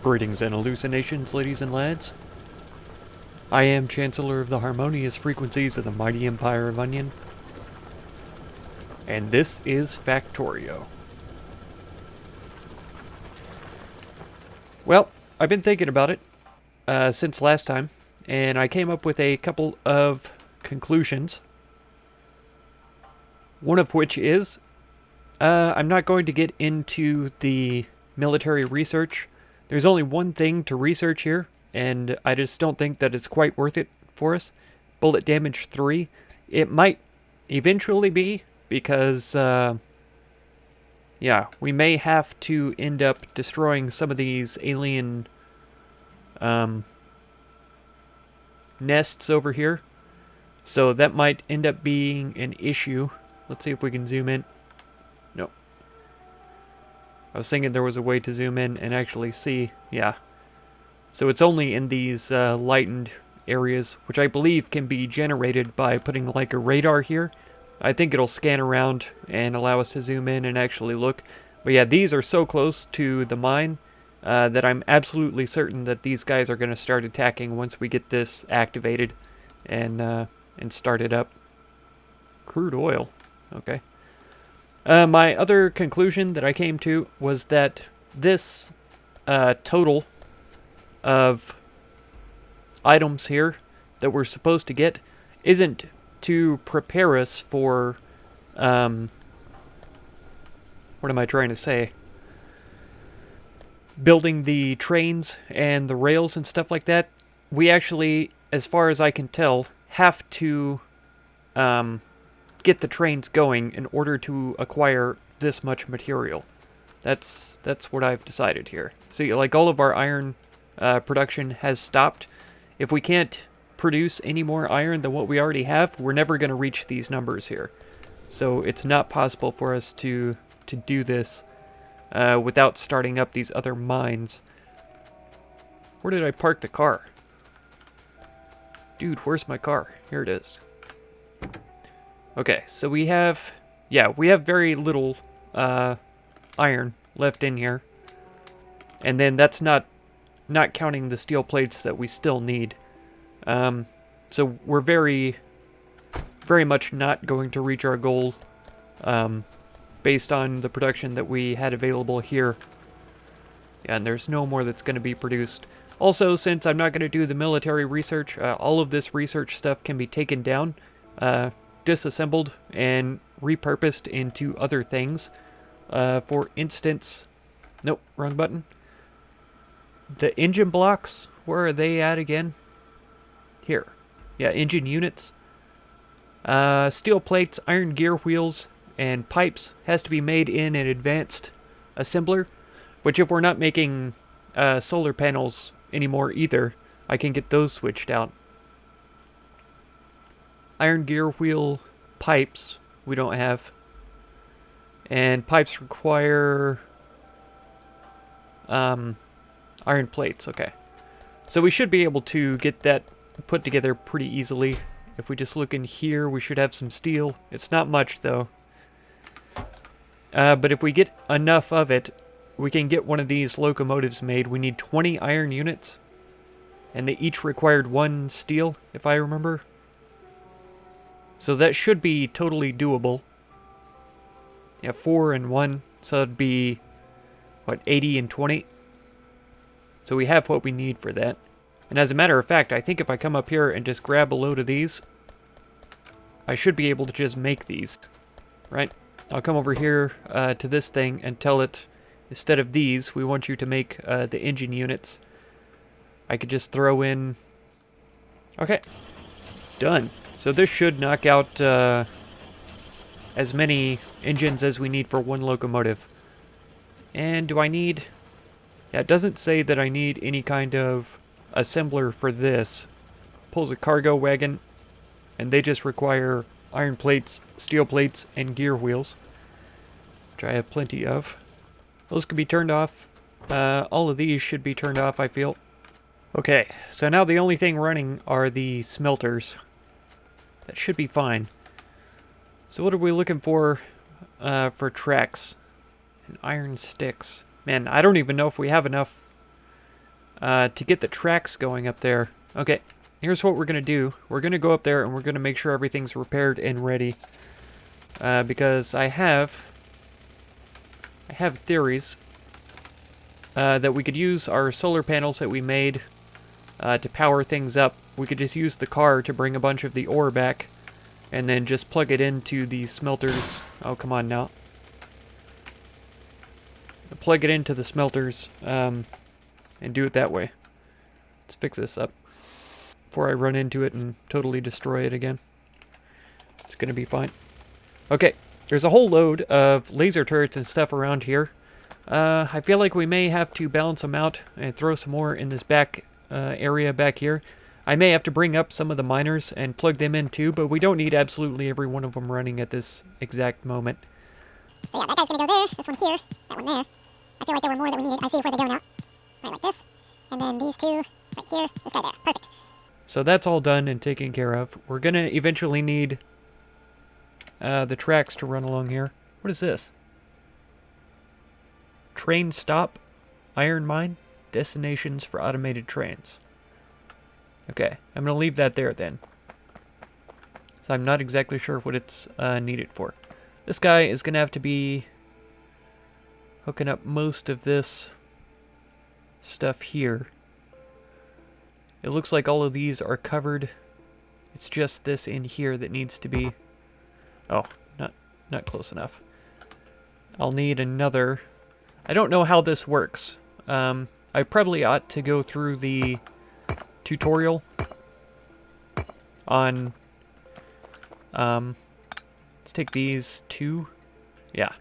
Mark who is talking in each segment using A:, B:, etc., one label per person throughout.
A: Greetings and hallucinations, ladies and lads. I am Chancellor of the harmonious frequencies of the mighty Empire of Onion, and this is Factorio. Well, I've been thinking about it since last time, and I came up with a couple of conclusions. One of which is, I'm not going to get into the military research. There's only one thing to research here, and I just don't think that it's quite worth it for us. Bullet damage 3. It might eventually be, because, yeah, we may have to end up destroying some of these alien, nests over here. So that might end up being an issue. Let's see if we can zoom in. No. I was thinking there was a way to zoom in and actually see. Yeah. So it's only in these lightened areas, which I believe can be generated by putting like a radar here. I think it'll scan around and allow us to zoom in and actually look. But yeah, these are so close to the mine that I'm absolutely certain that these guys are going to start attacking once we get this activated and start it up. Crude oil. Okay. My other conclusion that I came to was that this total of items here that we're supposed to get isn't to prepare us for, what am I trying to say? Building the trains and the rails and stuff like that. We actually, as far as I can tell, have to get the trains going in order to acquire this much material. That's what I've decided here. See, like all of our iron production has stopped. If we can't produce any more iron than what we already have, we're never going to reach these numbers here. So it's not possible for us to do this without starting up these other mines. Where did I park the car? Dude, where's my car? Here it is. Okay, so we have very little iron left in here. And then that's not counting the steel plates that we still need. So we're very, very much not going to reach our goal based on the production that we had available here. Yeah, and there's no more that's going to be produced. Also, since I'm not going to do the military research, all of this research stuff can be taken down, disassembled, and repurposed into other things. For instance... Nope, wrong button. The engine blocks, where are they at again? Here. Yeah, engine units. Steel plates, iron gear wheels, and pipes has to be made in an advanced assembler, which if we're not making solar panels anymore either, I can get those switched out. Iron gear wheel pipes we don't have. And pipes require iron plates, okay. So we should be able to get that put together pretty easily. If we just look in here, we should have some steel. It's not much though. But if we get enough of it, we can get one of these locomotives made. We need 20 iron units. And they each required 1 steel, if I remember. So that should be totally doable. Yeah, 4 and 1. So it'd be, what, 80 and 20? So we have what we need for that. And as a matter of fact, I think if I come up here and just grab a load of these, I should be able to just make these. Right? I'll come over here to this thing and tell it, instead of these, we want you to make the engine units. I could just throw in... Okay. Done. So this should knock out as many engines as we need for 1 locomotive. And do I need... Yeah, it doesn't say that I need any kind of assembler for this. Pulls a cargo wagon, and they just require iron plates, steel plates, and gear wheels, which I have plenty of. Those can be turned off. All of these should be turned off, I feel. Okay, so now the only thing running are the smelters. That should be fine. So what are we looking for tracks? And iron sticks. Man, I don't even know if we have enough to get the tracks going up there. Okay, here's what we're going to do. We're going to go up there and we're going to make sure everything's repaired and ready. Because I have theories that we could use our solar panels that we made to power things up. We could just use the car to bring a bunch of the ore back and then just plug it into the smelters. Oh, come on now. Plug it into the smelters and do it that way. Let's fix this up before I run into it and totally destroy it again. It's going to be fine. Okay, there's a whole load of laser turrets and stuff around here. I feel like we may have to balance them out and throw some more in this back area back here. I may have to bring up some of the miners and plug them in too, but we don't need absolutely every one of them running at this exact moment.
B: So yeah, that guy's gonna go there, this one here, that one there. I feel like there were more that we needed. I see where they go now. Right, like this. And then these two, right here, this guy there. Perfect.
A: So that's all done and taken care of. We're gonna eventually need the tracks to run along here. What is this? Train stop, iron mine, destinations for automated trains. Okay, I'm going to leave that there then. So I'm not exactly sure what it's needed for. This guy is going to have to be hooking up most of this stuff here. It looks like all of these are covered. It's just this in here that needs to be... Oh, not close enough. I'll need another... I don't know how this works. I probably ought to go through the tutorial on... let's take these two. Yeah.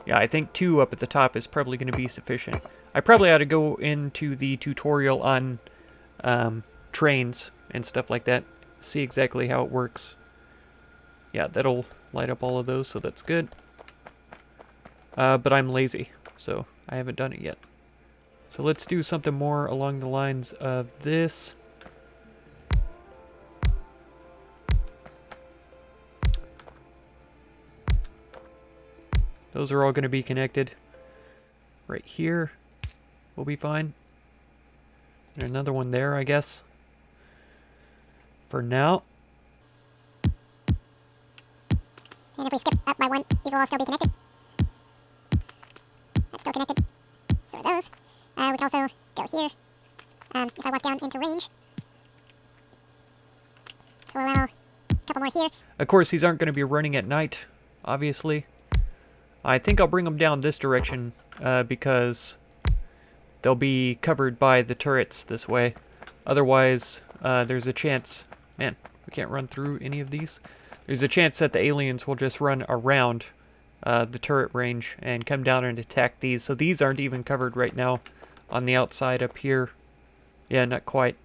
A: Yeah, I think 2 up at the top is probably going to be sufficient. I probably ought to go into the tutorial on trains and stuff like that. See exactly how it works. Yeah, that'll light up all of those, so that's good. But I'm lazy, so I haven't done it yet. So let's do something more along the lines of this. Those are all going to be connected. Right here will be fine. And another one there, I guess. For now.
B: And if we skip up by one, these will all still be connected. That's still connected. So are those. We can also go here. If I walk down into range, this will allow a couple more here.
A: Of course, these aren't going to be running at night, obviously. I think I'll bring them down this direction because they'll be covered by the turrets this way. Otherwise, there's a chance... Man, we can't run through any of these. There's a chance that the aliens will just run around the turret range and come down and attack these. So these aren't even covered right now on the outside up here. Yeah, not quite.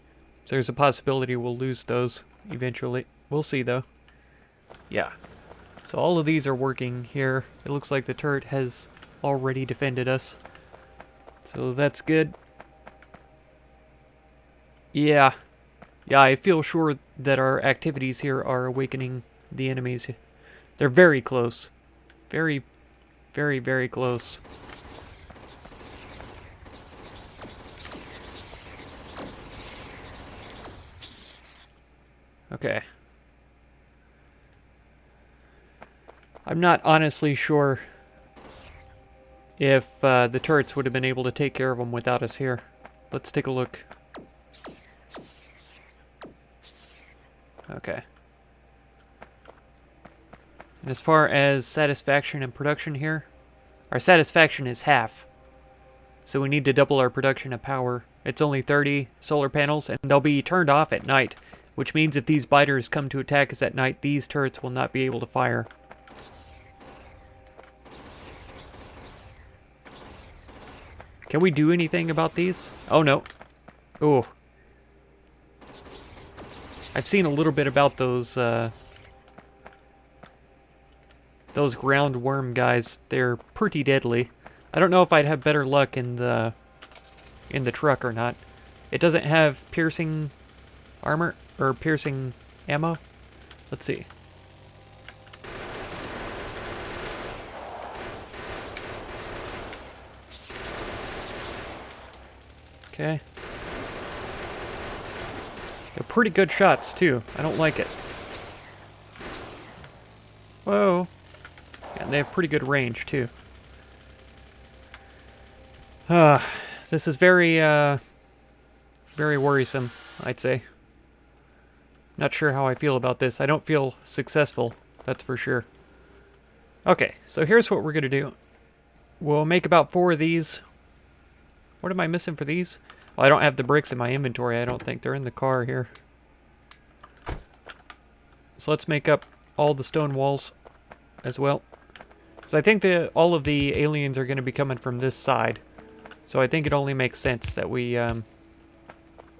A: So there's a possibility we'll lose those eventually. We'll see, though. Yeah. So all of these are working here. It looks like the turret has already defended us. So that's good. Yeah. Yeah, I feel sure that our activities here are awakening the enemies. They're very close. Very, very, very close. Okay. I'm not honestly sure if the turrets would have been able to take care of them without us here. Let's take a look. Okay. And as far as satisfaction and production here, our satisfaction is half. So we need to double our production of power. It's only 30 solar panels, and they'll be turned off at night, which means if these biters come to attack us at night, these turrets will not be able to fire. Can we do anything about these? Oh, no. Oh. I've seen a little bit about those ground worm guys. They're pretty deadly. I don't know if I'd have better luck in the truck or not. It doesn't have piercing armor or piercing ammo. Let's see. Okay. They're pretty good shots, too. I don't like it. Whoa. Yeah, and they have pretty good range, too. This is very worrisome, I'd say. Not sure how I feel about this. I don't feel successful, that's for sure. Okay, so here's what we're going to do. We'll make about 4 of these. What am I missing for these? Well, I don't have the bricks in my inventory, I don't think. They're in the car here. So let's make up all the stone walls as well. So I think that all of the aliens are going to be coming from this side. So I think it only makes sense that we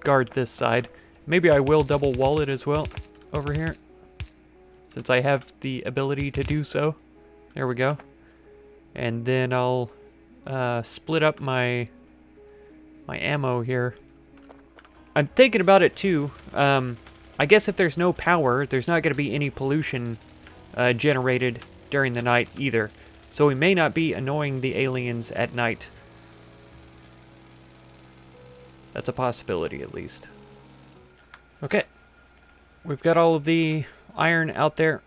A: guard this side. Maybe I will double wall it as well over here, since I have the ability to do so. There we go. And then I'll split up my ammo here. I'm thinking about it too. I guess if there's no power, there's not going to be any pollution generated during the night either. So we may not be annoying the aliens at night. That's a possibility, at least. Okay. We've got all of the iron out there.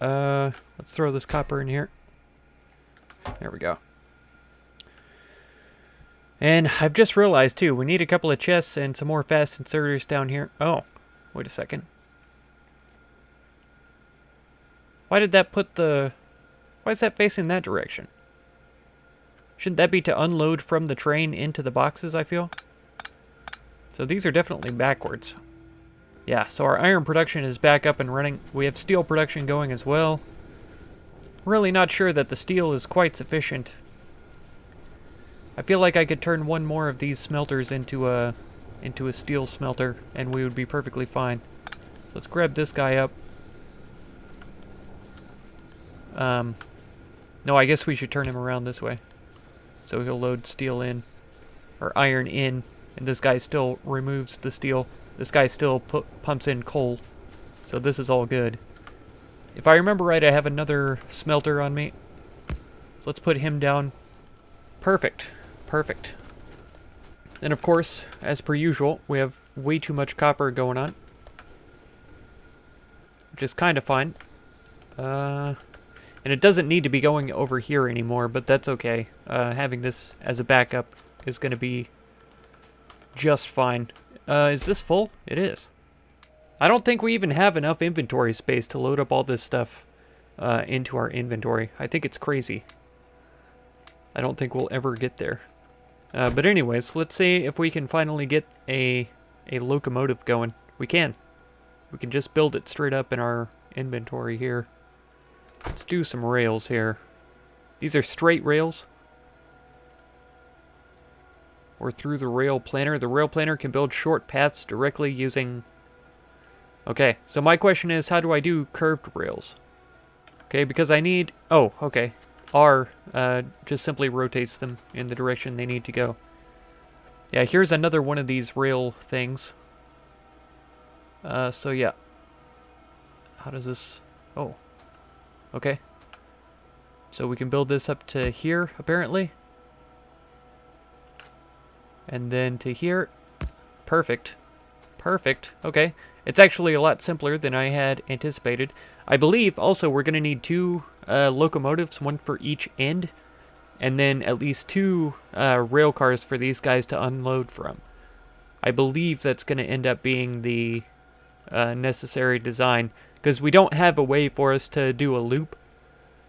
A: Let's throw this copper in here. There we go. And I've just realized, too, we need a couple of chests and some more fast inserters down here. Oh, wait a second. Why did that put the... Why is that facing that direction? Shouldn't that be to unload from the train into the boxes, I feel? So these are definitely backwards. Yeah, so our iron production is back up and running. We have steel production going as well. Really not sure that the steel is quite sufficient. I feel like I could turn one more of these smelters into a steel smelter, and we would be perfectly fine. So let's grab this guy up. No, I guess we should turn him around this way. So he'll load steel in, or iron in, and this guy still removes the steel. This guy still pumps in coal. So this is all good. If I remember right, I have another smelter on me. So let's put him down. Perfect. Perfect. And of course, as per usual, we have way too much copper going on. Which is kind of fine. And it doesn't need to be going over here anymore, but that's okay. Having this as a backup is going to be just fine. Is this full? It is. I don't think we even have enough inventory space to load up all this stuff into our inventory. I think it's crazy. I don't think we'll ever get there. But anyways, let's see if we can finally get a locomotive going. We can. We can just build it straight up in our inventory here. Let's do some rails here. These are straight rails. Or through the rail planner. The rail planner can build short paths directly using... Okay, so my question is, how do I do curved rails? Okay, because I need... Oh, okay. R just simply rotates them in the direction they need to go. Yeah, here's another one of these rail things. So yeah. How does this... Oh. Okay. So we can build this up to here, apparently. And then to here. Perfect. Perfect. Okay. It's actually a lot simpler than I had anticipated. I believe also we're going to need 2 locomotives, one for each end. And then at least 2 rail cars for these guys to unload from. I believe that's going to end up being the necessary design. Because we don't have a way for us to do a loop.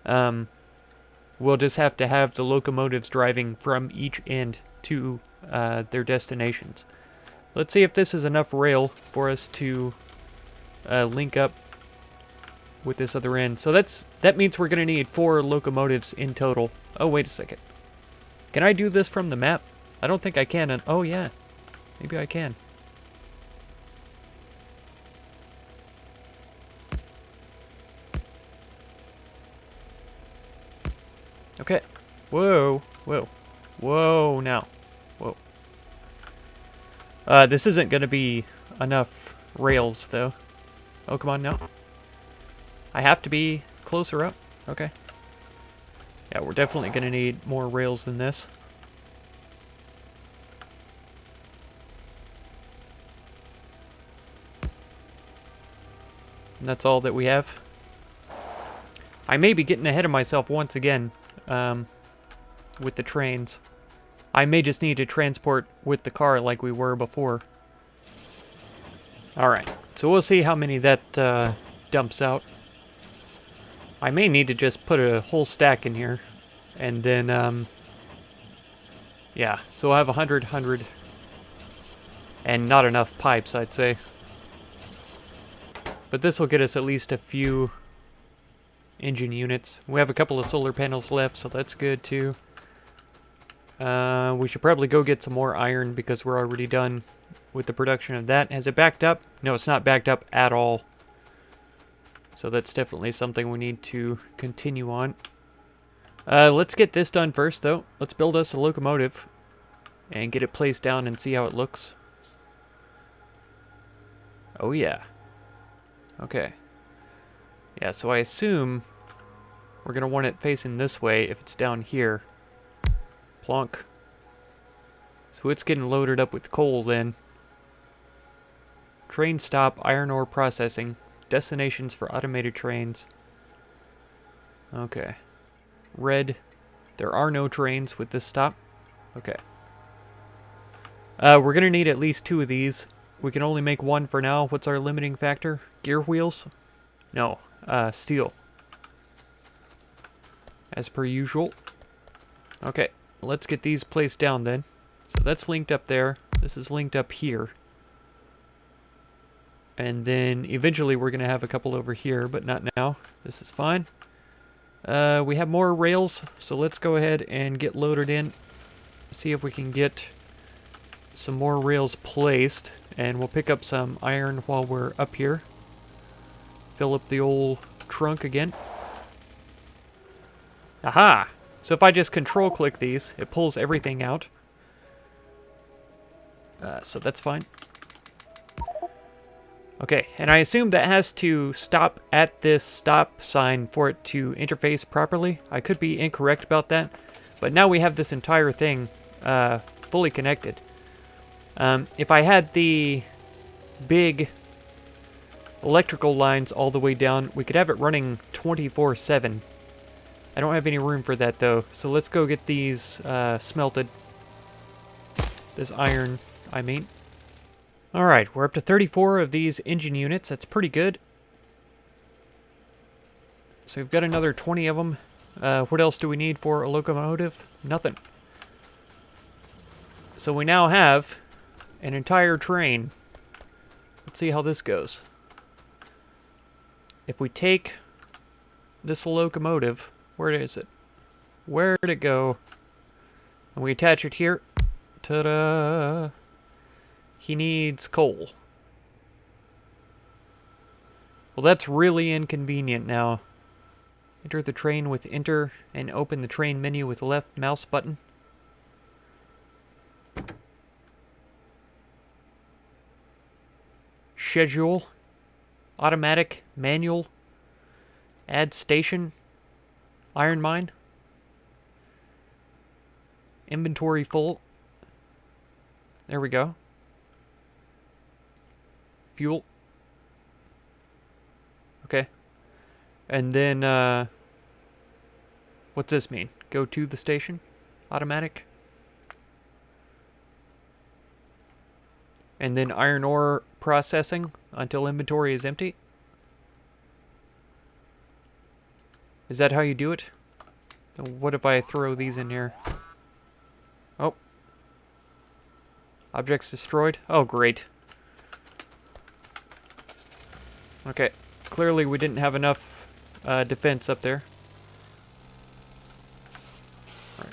A: We'll just have to have the locomotives driving from each end to their destinations. Let's see if this is enough rail for us to link up with this other end. So that means we're going to need 4 locomotives in total. Oh, wait a second. Can I do this from the map? I don't think I can. Oh, yeah. Maybe I can. Okay. Whoa. Whoa. Whoa, now. Whoa. This isn't going to be enough rails, though. Oh, come on now. I have to be closer up. Okay. Yeah, we're definitely going to need more rails than this. And that's all that we have. I may be getting ahead of myself once again with the trains. I may just need to transport with the car like we were before. Alright, so we'll see how many that dumps out. I may need to just put a whole stack in here. And then, yeah, so I'll have 100, and not enough pipes, I'd say. But this will get us at least a few engine units. We have a couple of solar panels left, so that's good too. We should probably go get some more iron because we're already done with the production of that. Has it backed up? No, it's not backed up at all. So that's definitely something we need to continue on. Let's get this done first, though. Let's build us a locomotive and get it placed down and see how it looks. Oh, yeah. Okay. Yeah, so I assume we're going to want it facing this way if it's down here. Plonk. So it's getting loaded up with coal then. Train stop, iron ore processing. Destinations for automated trains. Okay. Red. There are no trains with this stop. Okay. We're going to need at least 2 of these. We can only make 1 for now. What's our limiting factor? Gear wheels? No. Steel. As per usual. Okay. Let's get these placed down then. So that's linked up there. This is linked up here. And then eventually we're going to have a couple over here, but not now. This is fine. We have more rails, so let's go ahead and get loaded in. See if we can get some more rails placed. And we'll pick up some iron while we're up here. Fill up the old trunk again. Aha! So if I just control click these, it pulls everything out. So that's fine. Okay, and I assume that has to stop at this stop sign for it to interface properly. I could be incorrect about that, but now we have this entire thing fully connected. If I had the big electrical lines all the way down, we could have it running 24/7. I don't have any room for that though, so let's go get these smelted. This iron, I mean. Alright, we're up to 34 of these engine units. That's pretty good. So we've got another 20 of them. What else do we need for a locomotive? Nothing. So we now have an entire train. Let's see how this goes. If we take this locomotive, where is it? Where'd it go? And we attach it here. Ta-da! He needs coal. Well, that's really inconvenient now. Enter the train with enter and open the train menu with left mouse button. Schedule. Automatic. Manual. Add station. Iron mine. Inventory full. There we go. Fuel. Okay. And then, what's this mean? Go to the station? Automatic. And then iron ore processing until inventory is empty. Is that how you do it? What if I throw these in here? Oh. Objects destroyed? Oh, great. Okay. Clearly we didn't have enough defense up there. All right.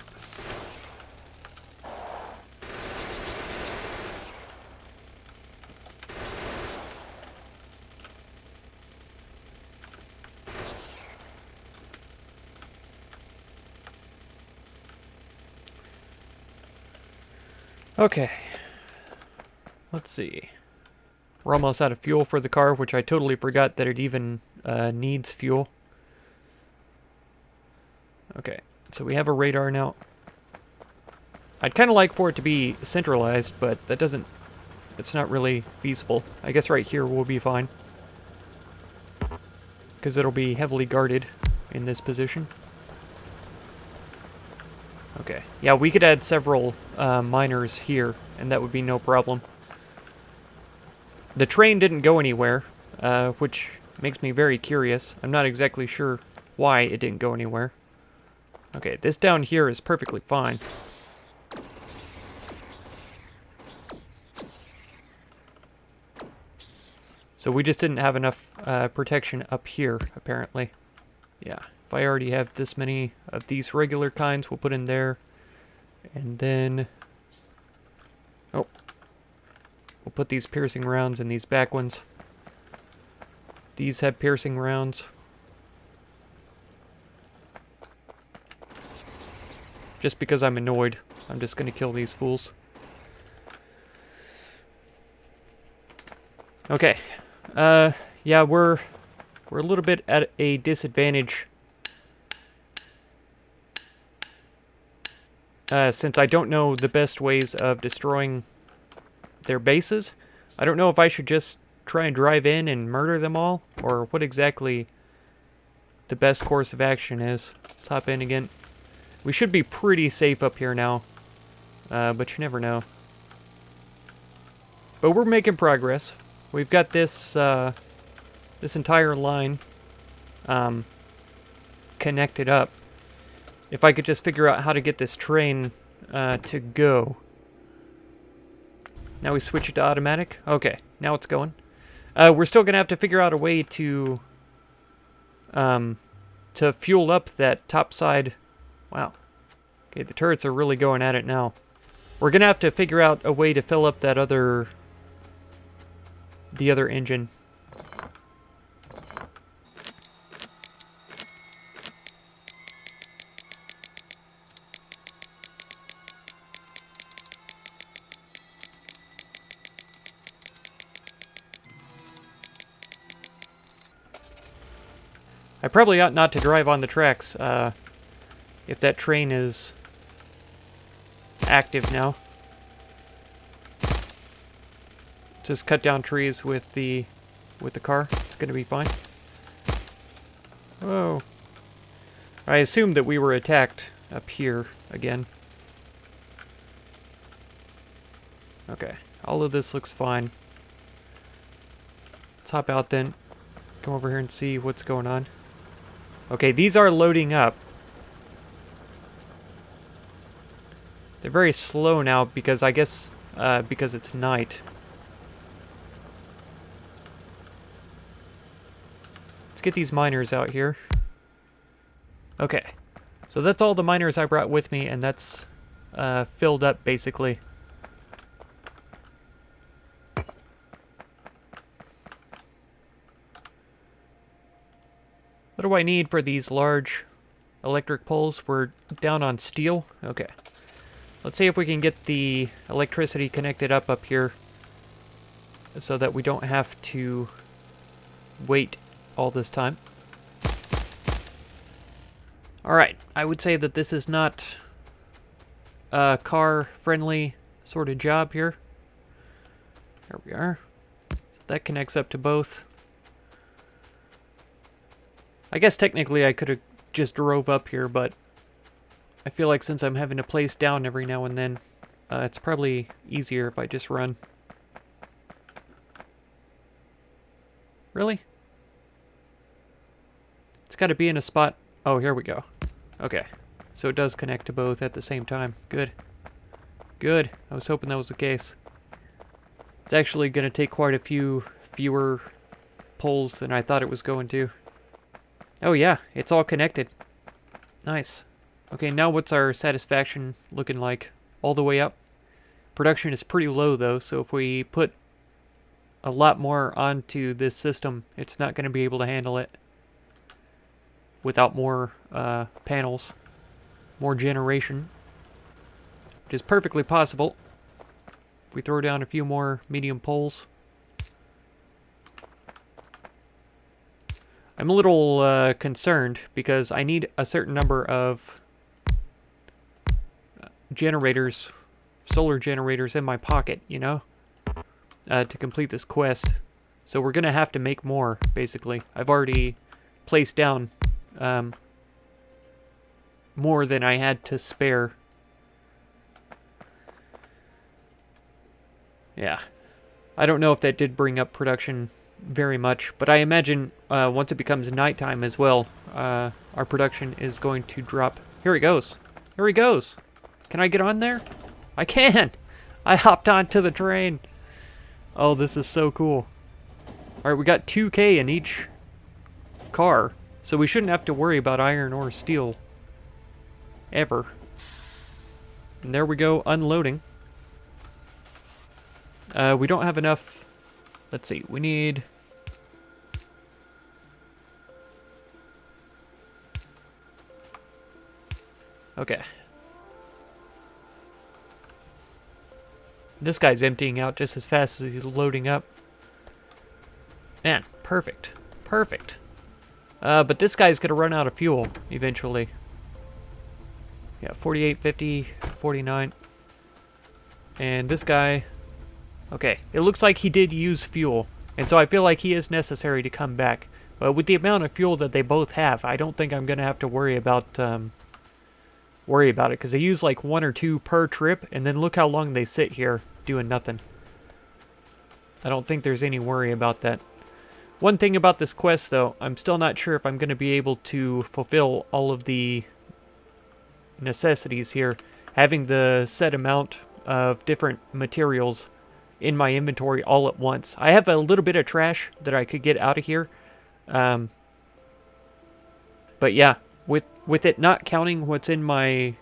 A: Okay. Let's see. We're almost out of fuel for the car, which I totally forgot that it even needs fuel. Okay, so we have a radar now. I'd kind of like for it to be centralized, but that doesn't... It's not really feasible. I guess right here will be fine. because it'll be heavily guarded in this position. Okay, yeah, we could add several miners here, and that would be no problem. The train didn't go anywhere, which makes me very curious. I'm not exactly sure why it didn't go anywhere. Okay, this down here is perfectly fine. So we just didn't have enough protection up here, apparently. Yeah, if I already have this many of these regular kinds, we'll put in there. And then... oh. We'll put these piercing rounds in these back ones. These have piercing rounds. Just because I'm annoyed, I'm just going to kill these fools. Okay. Yeah, we're a little bit at a disadvantage. Since I don't know the best ways of destroying their bases. I don't know if I should just try and drive in and murder them all, or what exactly the best course of action is. Let's hop in again. We should be pretty safe up here now, but you never know. But we're making progress. We've got this this entire line connected up. If I could just figure out how to get this train to go. Now we switch it to automatic. Okay, now it's going. We're still gonna have to figure out a way to fuel up that top side. Wow. Okay, the turrets are really going at it now. We're gonna have to figure out a way to fill up that the other engine. I probably ought not to drive on the tracks if that train is active now. Just cut down trees with the car. It's gonna be fine. Whoa. I assumed that we were attacked up here again. Okay, all of this looks fine. Let's hop out then. Come over here and see what's going on. Okay, these are loading up. They're very slow now because I guess because it's night. Let's get these miners out here. Okay, so that's all the miners I brought with me, and that's filled up basically. What do I need for these large electric poles? We're down on steel. Okay. Let's see if we can get the electricity connected up here so that we don't have to wait all this time. Alright, I would say that this is not a car-friendly sort of job here. There we are. So that connects up to both. I guess technically I could have just drove up here, but I feel like since I'm having to place down every now and then, it's probably easier if I just run. Really? It's got to be in a spot... oh, here we go. Okay. So it does connect to both at the same time. Good. Good. I was hoping that was the case. It's actually going to take quite a fewer poles than I thought it was going to. Oh yeah, it's all connected. Nice. Okay, now what's our satisfaction looking like? All the way up? Production is pretty low though, so if we put a lot more onto this system, it's not going to be able to handle it without more panels, more generation, which is perfectly possible. If we throw down a few more medium poles. I'm a little concerned because I need a certain number of generators, solar generators in my pocket, you know, to complete this quest. So we're going to have to make more, basically. I've already place down more than I had to spare. Yeah. I don't know if that did bring up production very much, but I imagine once it becomes nighttime as well, our production is going to drop. Here he goes. Here he goes. Can I get on there? I can! I hopped onto the train. Oh, this is so cool. Alright, we got 2K in each car, so we shouldn't have to worry about iron or steel. Ever. And there we go, unloading. We don't have enough. Let's see, we need... Okay. This guy's emptying out just as fast as he's loading up. Man, perfect. Perfect. But this guy's gonna run out of fuel eventually. Yeah, 48, 50, 49. And this guy... Okay, it looks like he did use fuel. And so I feel like he is necessary to come back. But with the amount of fuel that they both have, I don't think I'm gonna have to worry about it. Because they use like 1 or 2 per trip. And then look how long they sit here doing nothing. I don't think there's any worry about that. One thing about this quest, though, I'm still not sure if I'm going to be able to fulfill all of the necessities here. Having the set amount of different materials in my inventory all at once. I have a little bit of trash that I could get out of here. But yeah, with it not counting what's in my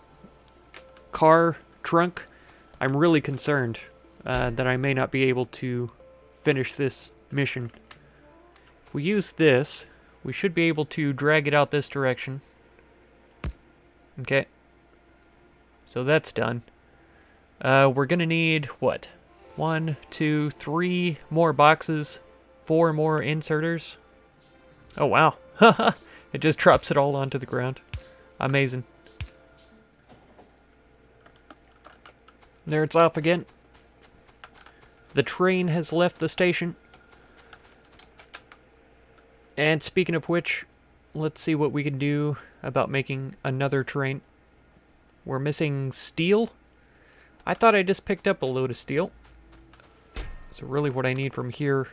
A: car trunk, I'm really concerned that I may not be able to finish this mission. If we use this, we should be able to drag it out this direction. Okay. So that's done. We're going to need, what? 1, 2, 3 more boxes. 4 more inserters. Oh, wow. It just drops it all onto the ground. Amazing. There it's off again. The train has left the station. And speaking of which, let's see what we can do about making another train. We're missing steel. I thought I just picked up a load of steel. So really what I need from here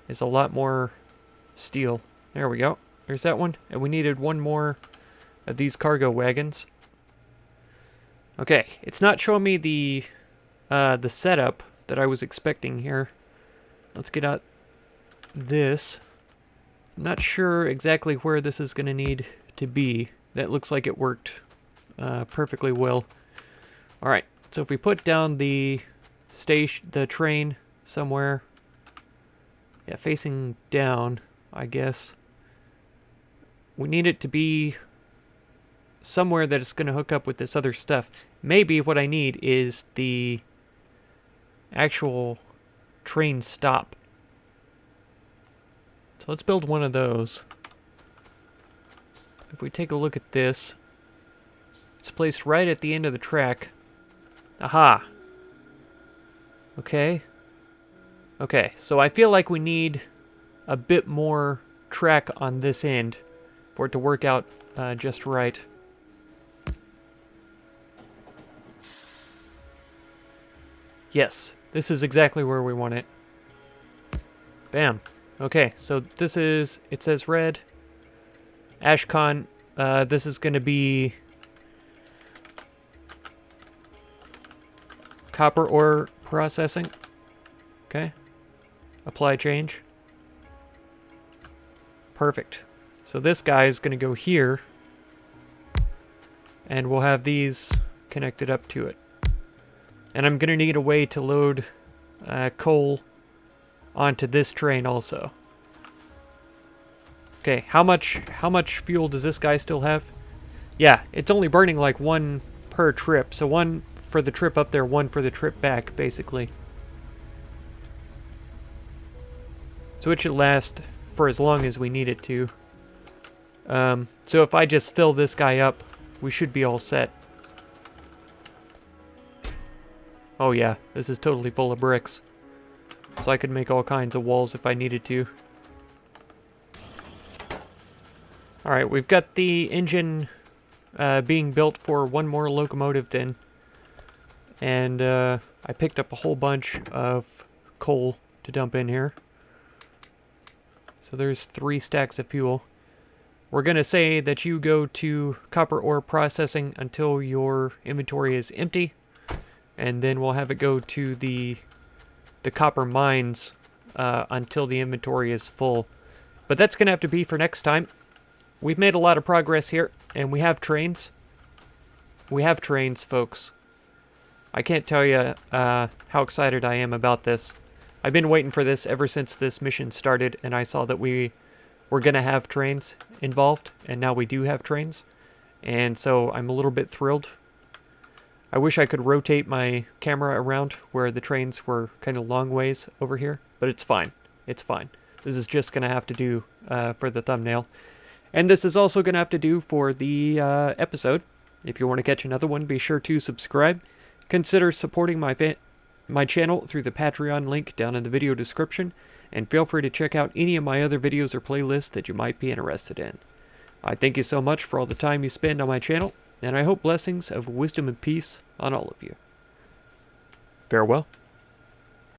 A: is a lot more steel. There we go. There's that one. And we needed 1 more of these cargo wagons. Okay, it's not showing me the setup that I was expecting here. Let's get out this. I'm not sure exactly where this is going to need to be. That looks like it worked perfectly well. Alright, so if we put down the train somewhere, yeah, facing down, I guess. We need it to be somewhere that it's going to hook up with this other stuff. Maybe what I need is the actual train stop. So let's build one of those. If we take a look at this, it's placed right at the end of the track. Aha! Okay. Okay, so I feel like we need a bit more track on this end for it to work out just right. Yes, this is exactly where we want it. Bam. Okay, so this is, it says red. Ashcon, this is going to be copper ore processing. Okay. Apply change. Perfect. So this guy is going to go here. And we'll have these connected up to it. And I'm going to need a way to load coal onto this train also. Okay, how much fuel does this guy still have? Yeah, it's only burning like 1 per trip. So 1 for the trip up there, 1 for the trip back, basically. So it should last for as long as we need it to. So if I just fill this guy up, we should be all set. Oh yeah, this is totally full of bricks. So I could make all kinds of walls if I needed to. Alright, we've got the engine being built for one more locomotive then. And I picked up a whole bunch of coal to dump in here. So there's 3 stacks of fuel. We're going to say that you go to copper ore processing until your inventory is empty. And then we'll have it go to the copper mines until the inventory is full. But that's going to have to be for next time. We've made a lot of progress here, and we have trains. We have trains, folks. I can't tell you how excited I am about this. I've been waiting for this ever since this mission started, and I saw that we were going to have trains involved, and now we do have trains. And so I'm a little bit thrilled. I wish I could rotate my camera around where the trains were kind of long ways over here, but it's fine. It's fine. This is just going to have to do for the thumbnail. And this is also going to have to do for the episode. If you want to catch another one, be sure to subscribe. Consider supporting my channel through the Patreon link down in the video description, and feel free to check out any of my other videos or playlists that you might be interested in. I thank you so much for all the time you spend on my channel, and I hope blessings of wisdom and peace on all of you. Farewell.